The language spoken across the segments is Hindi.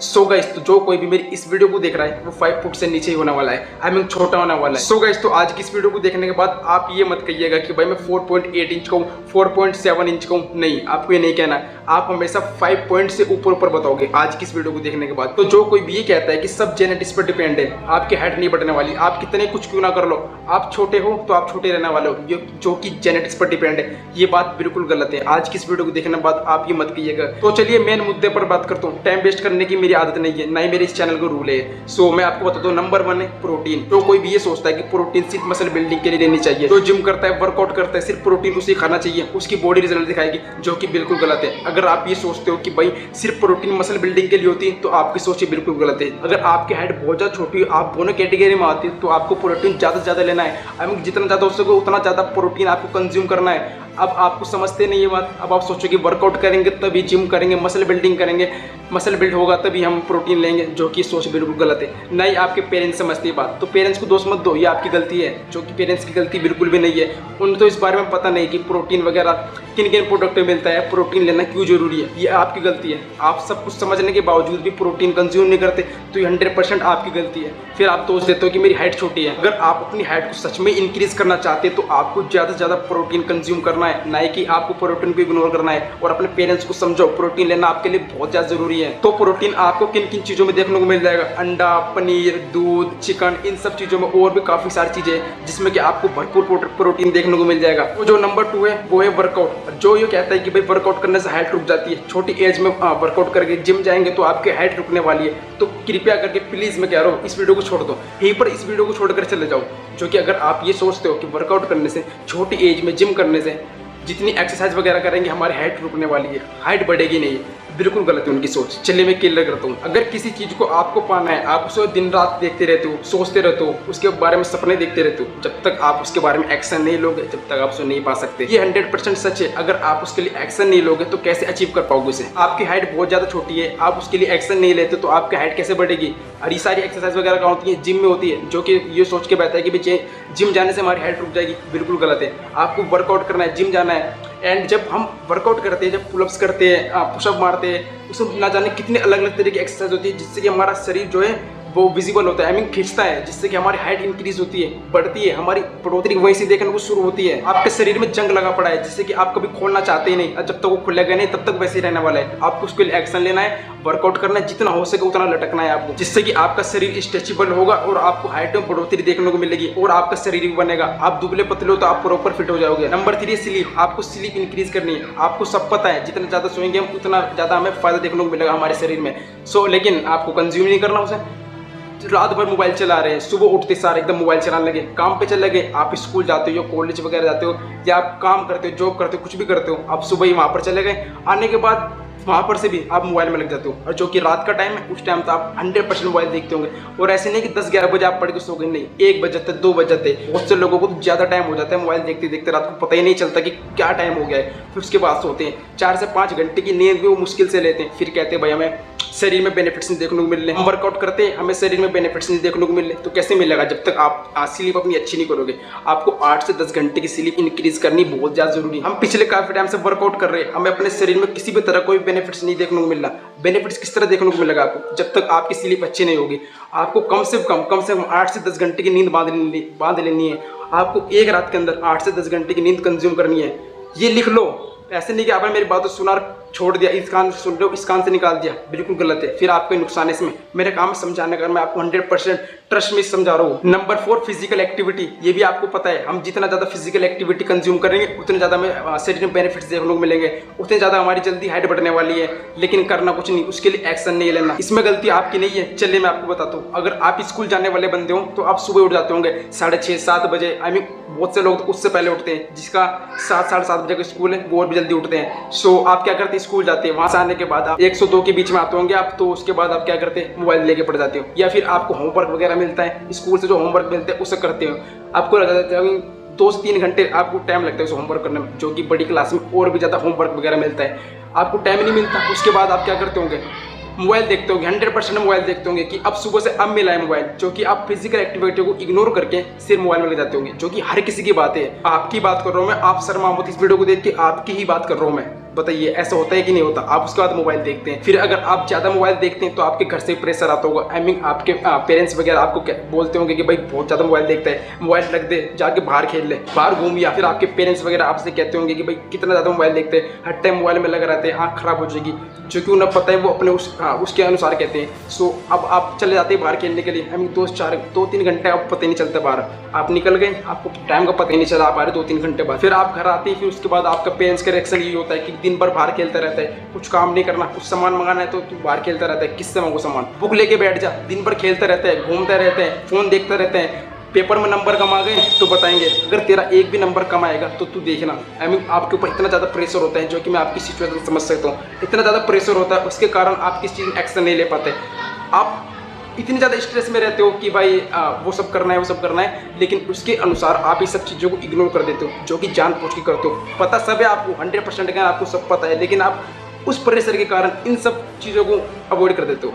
सो गाइस, तो जो कोई भी मेरी इस वीडियो को देख रहा है वो 5 फुट से नीचे ही होने वाला है, आई मीन छोटा होने वाला है। सो गाइस, तो आज की इस वीडियो को देखने के बाद आप ये मत कहिएगा कि भाई मैं 4.8 इंच का हूँ, 4.7 इंच का हूँ। नहीं, आपको ये नहीं कहना। आप हमेशा 5 पॉइंट से ऊपर ऊपर बताओगे आज की इस वीडियो को देखने के बाद। तो जो कोई भी ये कहता है कि सब जेनेटिक्स पर डिपेंड है, आपकी हाइट नहीं बढ़ने वाली, आप कितने कुछ क्यों ना कर लो, आप छोटे हो तो आप छोटे रहने वाले हो, ये जो कि जेनेटिक्स पर डिपेंड है, ये बात बिल्कुल गलत है। आज की इस वीडियो को देखने के बाद आप ये मत कहिएगा। तो चलिए मेन मुद्दे पर बात करता हूँ। टाइम वेस्ट करने की मेरी आदत नहीं है, ना ही मेरे इस चैनल का रूल है। सो मैं आपको बता दूं, नंबर 1 है प्रोटीन। तो कोई भी ये सोचता है कि प्रोटीन सिर्फ मसल बिल्डिंग के लिए लेनी चाहिए, तो जिम करता है, वर्कआउट करता है, सिर्फ प्रोटीन उसे खाना चाहिए, उसकी बॉडी रिजल्ट दिखाएगी, जो कि बिल्कुल गलत है। अगर आप ये सोचते हो कि भाई सिर्फ प्रोटीन मसल बिल्डिंग के लिए होती है, तो आपकी सोच बिल्कुल गलत है। अगर आपकी हाइट बहुत ज्यादा छोटी है, आप दोनों कैटेगरी में आती है, तो आपको प्रोटीन ज्यादा से ज्यादा लेना है। आई मीन जितना ज्यादा हो सके उतना ज्यादा प्रोटीन आपको कंज्यूम करना है। अब आपको समझते नहीं ये बात। अब आप सोचो कि वर्कआउट करेंगे तभी जिम करेंगे, मसल बिल्डिंग करेंगे, मसल बिल्ड होगा तभी हम प्रोटीन लेंगे, जो कि सोच बिल्कुल गलत है। नहीं, आपके पेरेंट्स समझते ये बात, तो पेरेंट्स को दोष मत दो, ये आपकी गलती है, जो कि पेरेंट्स की गलती बिल्कुल भी नहीं है। उन्हें तो इस बारे में पता नहीं कि प्रोटीन वगैरह किन किन प्रोडक्ट में मिलता है, प्रोटीन लेना क्यों जरूरी है, ये आपकी गलती है। आप सब कुछ समझने के बावजूद भी प्रोटीन कंज्यूम नहीं करते, तो ये 100% आपकी गलती है। फिर आप दोष देते हो कि मेरी हाइट छोटी है। अगर आप अपनी हाइट को सच में इंक्रीज करना चाहते हैं, तो आपको ज़्यादा से ज़्यादा प्रोटीन कंज्यूम करना है, ना कि आपको प्रोटीन को इग्नोर करना है। और अपने पेरेंट्स को समझो, प्रोटीन लेना आपके लिए बहुत ज़्यादा जरूरी है। तो प्रोटीन आपको किन किन चीज़ों में देखने को मिल जाएगा? अंडा, पनीर, दूध, चिकन, इन सब चीज़ों में और भी काफ़ी सारी चीज़ें हैं जिसमें कि आपको भरपूर प्रोटीन देखने को मिल जाएगा। तो जो नंबर 2 है वो है वर्कआउट। जो ये कहता है कि भाई वर्कआउट करने से हाइट रुक जाती है, छोटी एज में वर्कआउट करके जिम जाएंगे तो आपकी हाइट रुकने वाली है, तो कृपया करके प्लीज़ मैं कह रहा हूँ इस वीडियो को छोड़ दो, यहीं पर इस वीडियो को छोड़कर चले जाओ। जो कि अगर आप ये सोचते हो कि वर्कआउट करने से, छोटी एज में जिम करने से, जितनी एक्सरसाइज वगैरह करेंगे हमारी हाइट रुकने वाली है, हाइट बढ़ेगी नहीं, बिल्कुल गलत है उनकी सोच। चलिए मैं क्लियर करता हूँ। अगर किसी चीज़ को आपको पाना है, आप उसे दिन रात देखते रहते हो, सोचते रहते हो, उसके बारे में सपने देखते रहते हो, जब तक आप उसके बारे में एक्शन नहीं लोगे, जब तक आप उसे नहीं पा सकते। ये 100% सच है। अगर आप उसके लिए एक्शन नहीं लोगे तो कैसे अचीव कर पाओगे उसे? आपकी हाइट बहुत ज़्यादा छोटी है, आप उसके लिए एक्शन नहीं लेते तो आपकी हाइट कैसे बढ़ेगी? और ये सारी एक्सरसाइज वगैरह कहाँ होती है? जिम में होती है, जो कि ये सोच के बैठा है कि भाई जिम जाने से हमारी हाइट रुक जाएगी, बिल्कुल गलत है। आपको वर्कआउट करना है, जिम जाना है। एंड जब हम वर्कआउट करते हैं, जब पुलअप्स करते हैं, पुशअप मारते हैं, उसमें ना जाने कितने अलग अलग तरह की एक्सरसाइज होती है, जिससे कि हमारा शरीर जो है वो विजिबल होता है, आई मीन खिंचता है, जिससे कि हमारी हाइट इंक्रीज होती है, बढ़ती है, हमारी बढ़ोतरी वहीं से देखने को शुरू होती है। आपके शरीर में जंग लगा पड़ा है, जिससे कि आप कभी खोलना चाहते ही नहीं, और जब तक वो खुलेगा नहीं तब तक वैसे ही रहने वाला है। आपको उसके लिए एक्शन लेना है, वर्कआउट करना है, जितना हो सके उतना लटकना है आपको, जिससे कि आपका शरीर स्ट्रेचेबल होगा और आपको हाइट में बढ़ोतरी देखने को मिलेगी और आपका शरीर भी बनेगा। आप दुबले पतले हो तो आप प्रॉपर फिट हो जाओगे। Number 3 sleep. आपको स्लीप इंक्रीज करनी है। आपको सब पता है, जितना ज़्यादा सोएंगे हम उतना ज़्यादा हमें फायदा देखने को मिलेगा हमारे शरीर में। लेकिन आपको कंज्यूम नहीं करना उसे। रात भर मोबाइल चला रहे हैं, सुबह उठते सारे एकदम मोबाइल चलाने लगे, काम पे चले गए, आप स्कूल जाते हो, कॉलेज वगैरह जाते हो, या आप काम करते हो, जॉब करते हो, कुछ भी करते हो, आप सुबह ही वहाँ पर चले गए, आने के बाद वहाँ पर से भी आप मोबाइल में लग जाते हो। और जो कि रात का टाइम है, उस टाइम तो आप 100% मोबाइल देखते होंगे। और ऐसे नहीं कि 10-11 बजे आप पढ़ के सो गए, नहीं, 1 बज जाते, 2 बज जाते। बहुत से लोगों को तो ज़्यादा टाइम हो जाता है मोबाइल देखते देखते, रात को पता ही नहीं चलता कि क्या टाइम हो गया है। फिर उसके बाद सोते हैं, 4 से 5 घंटे की नींद भी वो मुश्किल से लेते हैं। फिर कहते हैं भाई हमें शरीर में बेनिफिट्स नहीं देखने को मिल रहे, हम वर्कआउट करते हैं, हमें शरीर में बेनिफिट्स नहीं देखने को मिल रहे। तो कैसे मिलेगा? जब तक आप स्लीप अपनी अच्छी नहीं करोगे। आपको 8 से 10 घंटे की स्लीप इंक्रीज करनी बहुत ज़्यादा जरूरी है। हम पिछले काफी टाइम से वर्कआउट कर रहे हैं, हमें अपने शरीर में किसी भी तरह कोई बेनिफिट्स नहीं देखने को मिल रहा। बेनिफिट्स किस तरह देखने को मिलेगा आपको? जब तक आपकी स्लीप अच्छी नहीं होगी। आपको कम से कम 8 से 10 घंटे की नींद बांध लेनी है। आपको एक रात के अंदर 8 से 10 घंटे की नींद कंज्यूम करनी है। ये लिख लो। ऐसे नहीं कि आपने मेरी बातों सुना छोड़ दिया, इस कान से सुन रहे हो, इस कान से निकाल दिया, बिल्कुल गलत है। फिर आपको नुकसान है इसमें। मेरे काम समझाने का, मैं आपको 100% ट्रस्ट में समझा रहा हूँ। Number 4 physical activity. ये भी आपको पता है, हम जितना ज़्यादा फिजिकल एक्टिविटी कंज्यूम करेंगे उतने ज़्यादा हमें शरीर में बेनिफिट्स देखने को मिलेंगे, उतने ज़्यादा हमारी जल्दी हाइट बढ़ने वाली है। लेकिन करना कुछ नहीं, उसके लिए एक्शन नहीं लेना। इसमें गलती आपकी नहीं है। चलिए मैं आपको बताता हूँ। अगर आप स्कूल जाने वाले बंदे हो तो आप सुबह उठ जाते होंगे 6:30-7 बजे। आई मीन बहुत से लोग तो उससे पहले उठते हैं, जिसका 7-7:30 बजे का स्कूल है वो और भी जल्दी उठते हैं। आप क्या करते हैं? स्कूल जाते हैं, वहाँ से आने के बाद आप 1 से 2 के बीच में आते होंगे आप, तो उसके बाद आप क्या करते हैं? मोबाइल लेके पड़ जाते हो, या फिर आपको होमवर्क वगैरह मिलता है स्कूल से, जो होमवर्क मिलते हैं उसे करते हो। आपको लग जाता है 2 से 3 घंटे आपको टाइम लगता है उस होमवर्क करने में, जो कि बड़ी क्लास में और भी ज़्यादा होमवर्क वगैरह मिलता है, आपको टाइम नहीं मिलता। उसके बाद आप क्या करते होंगे? मोबाइल देखते होंगे, 100% मोबाइल देखते होंगे कि अब सुबह से अब मिला है मोबाइल, जो कि आप फिजिकल एक्टिविटी को इग्नोर करके सिर्फ मोबाइल में लग जाते होंगे, जो कि हर किसी की बात है। आपकी बात कर रहा हूँ मैं, आप शर्मा मत इस वीडियो को देख के, आपकी ही बात कर रहा हूँ मैं। बताइए ऐसा होता है कि नहीं होता? आप उसके बाद मोबाइल देखते हैं, फिर अगर आप ज़्यादा मोबाइल देखते हैं तो आपके घर से प्रेशर आता होगा। आई मीन आपके पेरेंट्स वगैरह आपको बोलते होंगे कि भाई बहुत ज़्यादा मोबाइल देखता है, मोबाइल रख दे, जाके बाहर खेल ले, बाहर घूम। या फिर आपके पेरेंट्स वगैरह आपसे कहते होंगे कि भाई कितना ज़्यादा मोबाइल देखते हैं, हर टाइम मोबाइल में लगा रहते हैं, आँख खराब हो जाएगी, जो कि उन्हें पता है, वो अपने उसके अनुसार कहते हैं। सो अब आप चले जाते हैं बाहर खेलने के लिए, आई मीन 2-3 घंटे आपको पता ही नहीं चलता बाहर, आप निकल गए, आपको टाइम का पता ही नहीं चला, आप आ रहे 2-3 घंटे बाद। फिर आप घर आते हैं, फिर उसके बाद आपका पेरेंट्स का रिएक्शन यही होता है कि दिन भर बाहर खेलता रहता है, कुछ काम नहीं करना, कुछ सामान मंगाना है तो तू बाहर खेलता रहता है, किससे मांगो सामान, बुक लेके बैठ जा, दिन भर खेलता रहता है, घूमता रहता है, फोन देखता रहता है, पेपर में नंबर कम आ गए तो बताएंगे, अगर तेरा एक भी नंबर कम आएगा तो तू देखना। आई मीन आपके ऊपर इतना ज़्यादा प्रेशर होता है, जो कि मैं आपकी सिचुएशन समझ सकता हूँ। इतना ज़्यादा प्रेशर होता है, उसके कारण आप किसी चीज़ में एक्शन नहीं ले पाते, आप इतनी ज़्यादा स्ट्रेस में रहते हो कि भाई वो सब करना है, वो सब करना है, लेकिन उसके अनुसार आप इस सब चीज़ों को इग्नोर कर देते हो, जो कि जानबूझ के करते हो। पता सब है आपको, 100% का आपको सब पता है, लेकिन आप उस प्रेशर के कारण इन सब चीज़ों को अवॉइड कर देते हो,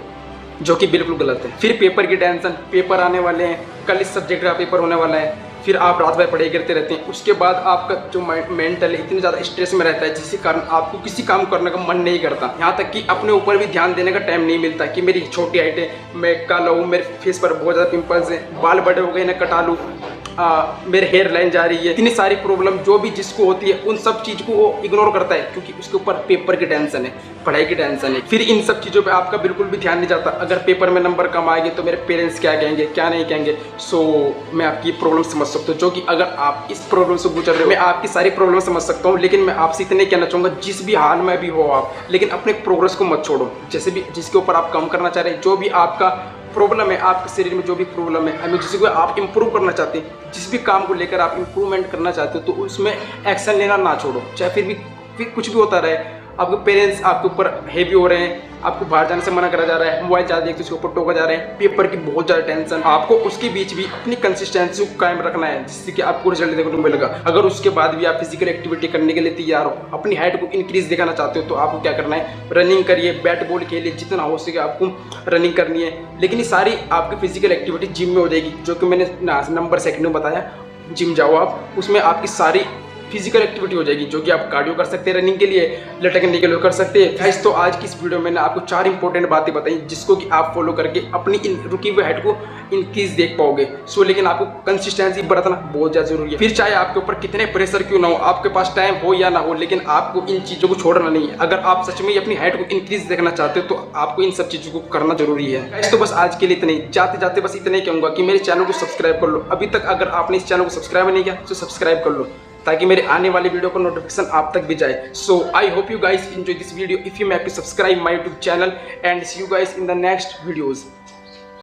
जो कि बिल्कुल गलत है। फिर पेपर की टेंशन, पेपर आने वाले हैं, कल इस सब्जेक्ट का पेपर होने वाला है, फिर आप रात भर पढ़ाई करते रहते हैं। उसके बाद आपका जो मेंटल है इतनी ज़्यादा स्ट्रेस में रहता है, जिसके कारण आपको किसी काम करने का मन नहीं करता, यहाँ तक कि अपने ऊपर भी ध्यान देने का टाइम नहीं मिलता कि मेरी छोटी हाइट है, मैं काला हूँ, मेरे फेस पर बहुत ज़्यादा पिंपल्स हैं, बाल बड़े हो गए ना कटा लूँ, मेरे हेयर लाइन जा रही है, इतनी सारी प्रॉब्लम जो भी जिसको होती है, उन सब चीज़ को वो इग्नोर करता है, क्योंकि उसके ऊपर पेपर की टेंशन है, पढ़ाई की टेंशन है। फिर इन सब चीज़ों पे आपका बिल्कुल भी ध्यान नहीं जाता, अगर पेपर में नंबर कम आएंगे तो मेरे पेरेंट्स क्या कहेंगे, क्या नहीं कहेंगे। सो मैं आपकी प्रॉब्लम समझ सकता हूँ, जो कि अगर आप इस प्रॉब्लम से गुजर रहे हो, मैं आपकी सारी प्रॉब्लम समझ सकता हूँ, लेकिन मैं आपसे इतने कहना चाहूँगा, जिस भी हाल में भी हो आप, लेकिन अपने प्रोग्रेस को मत छोड़ो। जैसे भी जिसके ऊपर आप काम करना चाह रहे हैं, जो भी आपका प्रॉब्लम है, आपके शरीर में जो भी प्रॉब्लम है, हमें जिसको आप इंप्रूव करना चाहते हैं, जिस भी काम को लेकर आप इंप्रूवमेंट करना चाहते हो, तो उसमें एक्शन लेना ना छोड़ो। चाहे फिर कुछ भी होता रहे, आपके पेरेंट्स आपके ऊपर हेवी हो रहे हैं, आपको बाहर जाने से मना करा जा रहा है, मोबाइल ज़्यादा देखते उसके ऊपर टोका जा रहे हैं, पेपर की बहुत ज़्यादा टेंशन, आपको उसके बीच भी अपनी कंसिस्टेंसी को कायम रखना है, जिससे कि आपको रिजल्ट देखने को मिलेगा। अगर उसके बाद भी आप फिजिकल एक्टिविटी करने के लिए तैयार हो, अपनी हाइट को इंक्रीज दिखाना चाहते हो, तो आपको क्या करना है, रनिंग करिए, बैट बॉल खेलिए, जितना हो सके आपको रनिंग करनी है। लेकिन ये सारी आपकी फिजिकल एक्टिविटी जिम में हो जाएगी, जो कि मैंने नंबर 2 में बताया, जिम जाओ आप, उसमें आपकी सारी फिजिकल एक्टिविटी हो जाएगी, जो कि आप कार्डियो कर सकते हैं, रनिंग के लिए, लटकने के लिए कर सकते हैं। गाइस तो आज की इस वीडियो में मैंने आपको 4 इंपॉर्टेंट बातें बताई, जिसको कि आप फॉलो करके अपनी रुकी हुई हाइट को इंक्रीज देख पाओगे। सो लेकिन आपको कंसिस्टेंसी बरतना बहुत ज़्यादा जरूरी है। फिर चाहे आपके ऊपर कितने प्रेशर क्यों ना हो, आपके पास टाइम हो या ना हो, लेकिन आपको इन चीज़ों को छोड़ना नहीं है। अगर आप सच में अपनी हाइट को इंक्रीज देखना चाहते हो, तो आपको इन सब चीज़ों को करना जरूरी है। गाइस तो बस आज के लिए इतना ही, जाते जाते बस इतना ही कहूँगा कि मेरे चैनल को सब्सक्राइब कर लो। अभी तक अगर आपने इस चैनल को सब्सक्राइब नहीं किया तो सब्सक्राइब कर लो, ताकि मेरे आने वाली वीडियो का नोटिफिकेशन आप तक भी जाए। So I hope you guys enjoy this video. If you may, subscribe my YouTube channel and see you guys in the next videos.